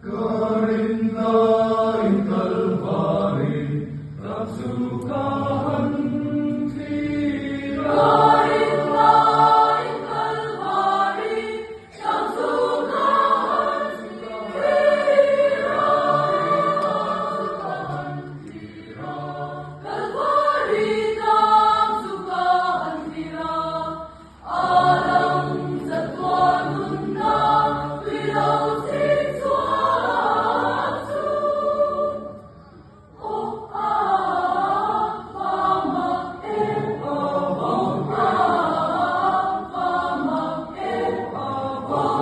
Karindaing Kalvari, Ratsukahan Tira. Karindaing Kalvari, Ratsukahan Tira. Kalvari, Ratsukahan Tira. Alam sa tuwan na bilang Oh